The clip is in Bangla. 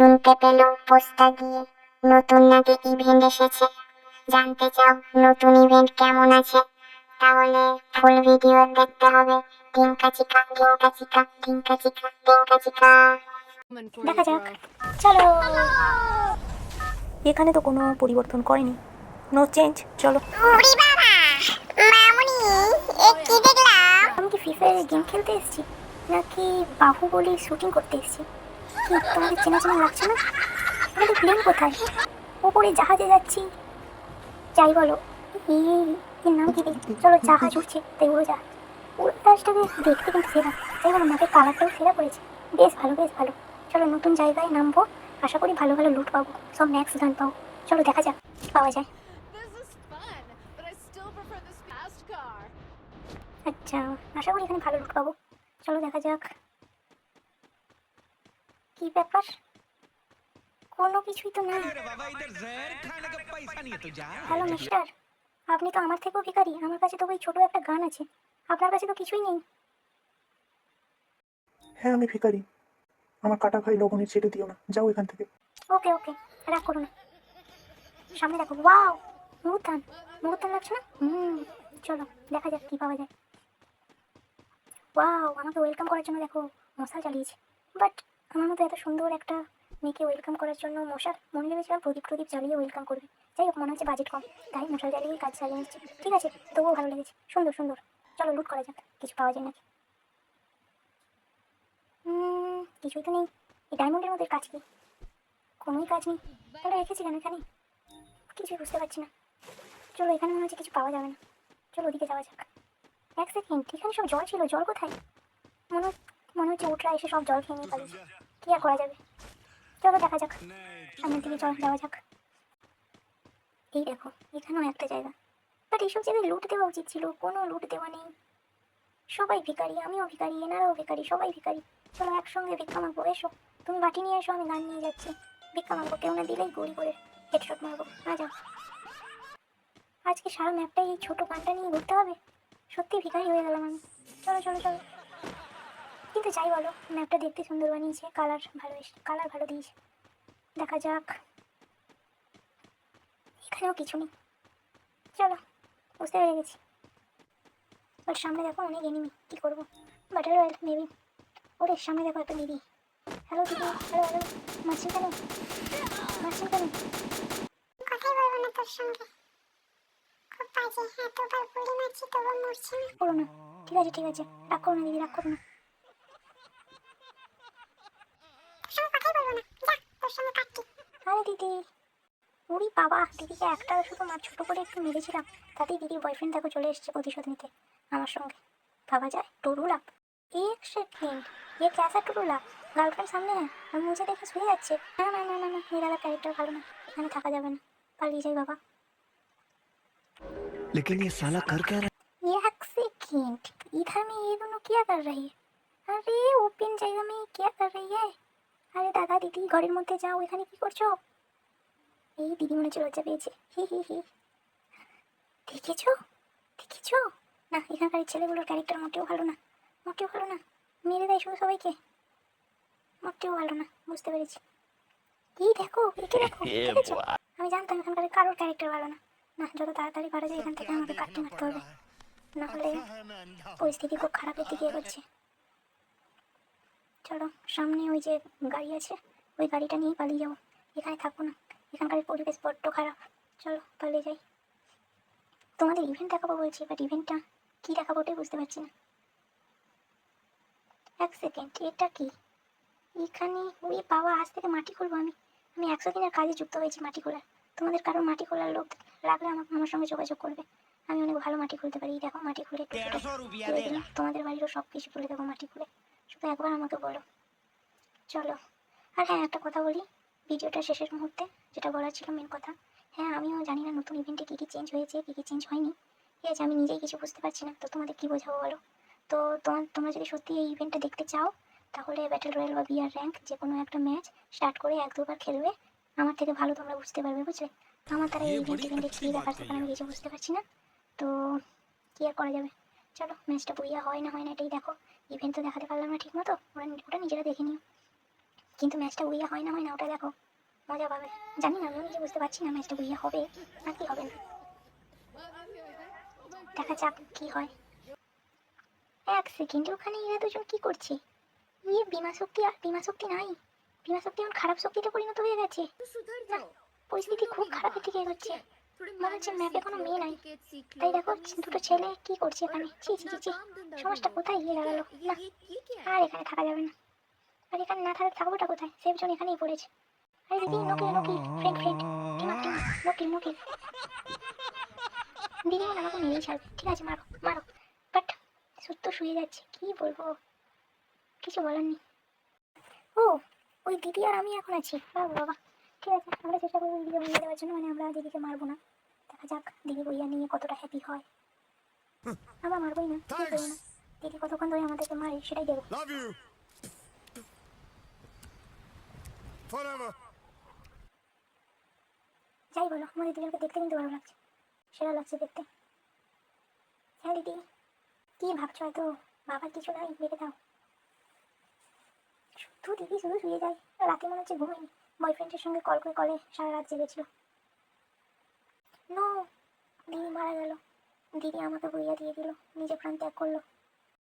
শুনতে পেল পোস্টটা গিয়ে নতুন নাকি ইভেন্ট এসেছে। জানতে চাও নতুন ইভেন্ট কেমন আছে? তাহলে ফুল ভিডিও দেখতে হবে। টিঙ্কা চিকা টিঙ্কা চিকা টিঙ্কা চিকা টিঙ্কা চিকা। দেখা যাক, চলো। এখানে তো কোনো পরিবর্তন করেনি, নো চেঞ্জ। চলো। ওরে বাবা মামুনি, এ কি দেখলাম? আমি কি ফ্রি ফায়ারে গেম খেলতে এসেছি নাকি বাহুবলী শুটিং করতে এসেছি? কি তোমাদের চেনা চেনা লাগছে না? আমাদের প্লেন কোথায়? ওপরে জাহাজে যাচ্ছি। যাই বলো, এর নাম কি? চলো, জাহাজ উঠছে, তাই উড়োজাহাজ। উড়োজাহাজটাকে দেখতে কিন্তু সেরা। তাই বলো, ম্যাপের কালারটাও সেরা করেছে। বেশ ভালো, বেশ ভালো। চলো, নতুন জায়গায় নামবো। আশা করি ভালো ভালো লুট পাবো, সব ম্যাক্স গান পাবো। চলো দেখা যাক কি পাওয়া যায়। আচ্ছা, আশা করি এখানে ভালো লুট পাবো। চলো দেখা যাক কি ব্যাপার। কোনো কিছুই তো না। হ্যালো মিস্টার, আপনি তো আমার থেকেও ভিখারি। আমার কাছে তো ওই ছোট একটা গান আছে, আপনার কাছে তো কিছুই নেই। হ্যাঁ, আমি ভিখারি। আমার কাটা ভাই লবণের ছেড়ে দিও না, যাও এখান থেকে। ওকে ওকে, রাগ করো না। সামনে দেখো, ওয়াও, মুরুতান। মুরুতান লাগছে না? চলো দেখা যাক কি পাওয়া যায়। ওয়াও, আমাকে ওয়েলকাম করার জন্য দেখো মশাল জ্বালিয়েছে। বাট আমার মতো এত সুন্দর একটা মেয়েকে ওয়েলকাম করার জন্য মশাল, মনে ভেবেছিলাম প্রদীপ প্রদীপ জ্বালিয়ে ওয়েলকাম করবে। যাই হোক, মনে হচ্ছে বাজেট কম, তাই মশাল জ্বালিয়েই কাজ চালিয়ে নিচ্ছি। ঠিক আছে, তবুও ভালো লেগেছে, সুন্দর সুন্দর। চলো লুট করা যাক, কিছু পাওয়া যায় নাকি। কিছুই তো নেই। এই ডায়মন্ডের মধ্যে কাজ কি? কোনোই কাজ নেই। তাহলে রেখেছি কেন এখানে? কিছুই বুঝতে পারছি না। চলো, এখানে মনে হচ্ছে কিছু পাওয়া যাবে না। চলো ওদিকে যাওয়া যাক। এক সেকেন্ড, এখানে সব জল ছিল, জল কোথায়? মনে হচ্ছে উঠরা এসে সব জল খেয়ে নিয়ে পালিয়েছে। কি আর করা যাবে, চলো দেখা যাক। সামনের দিকে চল, যাওয়া যাক। এই দেখো, এখানেও একটা জায়গা। বাট এইসব জায়গায় লুট দেওয়া উচিত ছিল, কোনো লুট দেওয়া নেই। সবাই ভিখারি, আমিও ভিখারি, এনারাও ভিখারি, সবাই ভিখারি। চলো একসঙ্গে ভিক্ষা মাগবো। এসো, তুমি বাটি নিয়ে এসো, আমি গান নিয়ে যাচ্ছি। ভিক্ষা মাগবো, কেউ না দিলেই গুলি করে হেডশট মারবো। না যাও, আজকে সারা ম্যাপটাই এই ছোটো গানটা নিয়ে ঘুরতে হবে। সত্যি ভিখারি হয়ে গেলাম আমি। চলো চলো চলো। কিন্তু যাই বলো, ম্যাপটা দেখতে সুন্দর বানিয়েছে, কালার ভালো এসে, কালার ভালো দিয়েছে। দেখা যাক। এখানেও কিছু নেই। চলো, বুঝতে পেরে গেছি। বাট সামনে দেখো অনেক এনিমি, কী করবো? Battle royale maybe. ওরে সামনে দেখো একটা দিদি। হ্যালো দিদি, হ্যালো হ্যালো। মারছেন কেন? মারছেন কেন? কথাই বলবো না তোর সঙ্গে, খুব বাজে। এতবার গুলি মারছি তবু মরছে না। করো না, ঠিক আছে ঠিক আছে, রাগ করো না দিদি, রাগ করো না। তোর সঙ্গে কথাই বলবো না, যা, তোর সঙ্গে কাটছি। আরে দিদি, উরি বাবা, দিদিকে একটা শুধু মার ছোটো করে একটু মেরেছিলাম, তাতেই দিদির বয়ফ্রেন্ড দেখো চলে এসেছে প্রতিশোধ নিতে আমার সঙ্গে। ভাবা যায়, টুরু লাভ। एक सेकंड, ये कैसा टुटू लाभ? গার্লফ্রেন্ড সামনে হ্যাঁ, আর মুঝে দেখে শুয়ে যাচ্ছে। না না না না না, এই দাদার ক্যারেক্টার ভালো না, এখানে থাকা যাবে না, পালিয়ে যাই বাবা। लेकिन ये साला कर क्या रहा ये एक सेकंड, इधर में ये दोनों क्या कर रही है? अरे ओपन জায়গা में क्या कर रही है? আরে দাদা দিদি, ঘরের মধ্যে যাও, এখানে কি করছো? এই দিদি মনে হচ্ছে লজ্জা পেয়েছে। হি হি হি। দেখেছো দেখেছো? না, এখানকার ছেলেগুলোর ক্যারেক্টার মোটেও ভালো না, মোটেও ভালো না। মেরে দেয় শুধু সবাইকে, মোটেও ভালো না, বুঝতে পেরেছি। এই দেখো, একে দেখো, দেখেছো? আমি জানতাম এখানকার কারোর ক্যারেক্টার ভালো না। না, যত তাড়াতাড়ি পারা যায় এখান থেকে আমাকে কাটতে মারতে হবে, না হলে পরিস্থিতি খুব খারাপের দিকে এগোচ্ছে। চলো, সামনে ওই যে গাড়ি আছে, ওই গাড়িটা নিয়েই পালিয়ে যাবো। এখানে থাকবো না, এখানকার পরিবেশ বড্ড খারাপ। চলো পালিয়ে যাই। তোমাদের ইভেন্ট দেখাবো বলছি, বাট ইভেন্টটা কী দেখাবো ওটাই বুঝতে পারছি না। এক সেকেন্ড, এটা কি? এখানে ওই বাবা, আজ থেকে মাটি খুলবো আমি। আমি 100 দিনের কাজে যুক্ত হয়েছি মাটি খোলার। তোমাদের কারো মাটি খোলার লোক লাগলে আমাকে, আমার সঙ্গে যোগাযোগ করবে। আমি অনেক ভালো মাটি খুলতে পারি। দেখো মাটি খুলে একটু তোমাদের বাড়িরও সব কিছু তুলে দেবো মাটি খুলে, শুধু একবার আমাকে বলো। চলো। আর হ্যাঁ, একটা কথা বলি ভিডিওটা শেষের মুহূর্তে, যেটা বলার ছিল মেন কথা। হ্যাঁ, আমিও জানি না নতুন ইভেন্টে কী কী চেঞ্জ হয়েছে, কী কী চেঞ্জ হয়নি। ঠিক আছে, আমি নিজেই কিছু বুঝতে পারছি না, তো তোমাদের কী বোঝাবো বলো? তো তোমরা যদি সত্যি এই ইভেন্টটা দেখতে চাও, তাহলে ব্যাটেল রয়্যাল বা বিআর র্যাঙ্ক যে কোনো একটা ম্যাচ স্টার্ট করে 1-2 বার খেলবে। আমার থেকে ভালো তোমরা বুঝতে পারবে, বুঝলে? আমার দ্বারা এই ইভেন্টে কী দেখাচ্ছে আমি কিছু বুঝতে পারছি না, তো কী আর করা যাবে। চলো, ম্যাচটা বইয়া হয় না হয় না এটাই দেখো। ইভেন্ট তো দেখাতে পারলাম না ঠিক মতো, ওটা নিজেরা দেখে নিও। কিন্তু ম্যাচটা উইয়া হয় না ওটা দেখো, মজা পাবে। জানি না, আমিও নিজে বুঝতে পারছি না ম্যাচটা উইয়া হবে না কি হবে না। দেখা যাক কি হয়। এক সেকেন্ড, ওখানে এরা দুজন কি করছে? ইয়ে বিমা শক্তি, আর বিমা শক্তি নাই। বিমা শক্তি এখন খারাপ শক্তিতে পরিণত হয়ে গেছে। না, পরিস্থিতি খুব খারাপের দিকে এগোচ্ছে। মনে হচ্ছে ম্যাপে কোনো মেয়ে নাই। তাই দেখো দুটো ছেলে কি করছে এখানে। ছি ছি ছি ছি, সমাজটা কোথায় গিয়ে দাঁড়ালো। না, আর এখানে থাকা যাবে না। আর এখানে না থাকবোটা কোথায়? সেফ জোন এখানেই পড়েছে। আরে দিদি, নকিল নকিল, ফ্রেন্ড ফ্রেন্ড, টিমা টিমা, নকিল নকিল। দিদি মনে আমাকে মেরেই ছাড়বে। ঠিক আছে, মারো মারো। বাট সুস্থ শুয়ে যাচ্ছে, কি বলবো, কিছু বলার নেই। ও, ওই দিদি আর আমি এখন আছি। বাবা বাবা, ঠিক আছে, আমরা চেষ্টা করবো দিদিকে বইয়ে দেওয়ার জন্য। মানে আমরা দিদিকে মারবো না। দেখা যাক দিদি বইয়া নিয়ে কতটা হ্যাপি হয়। আমরা মারবোই না, কি করবো না। দিদি কতক্ষণ ধরে আমাদেরকে মারে সেটাই দেবো। Love you. Forever. যাই বলো, আমাদের দুজনকে দেখতে কিন্তু ভালো লাগছে, সেরা লাগছে দেখতে। হ্যাঁ দিদি, কি ভাবছো? হয়তো বাবার কিছু নাই, মেরে দাও। শুধু দিদি শুধু শুয়ে যায়, রাতে মনে হচ্ছে ঘুমিয়ে বয়ফ্রেন্ডের সঙ্গে কল করে কলে সারা রাত জেগেছিল। নো, দিদি মারা গেল। দিদি আমাকে বইয়া দিয়ে দিল, নিজে প্রাণ ত্যাগ করলো।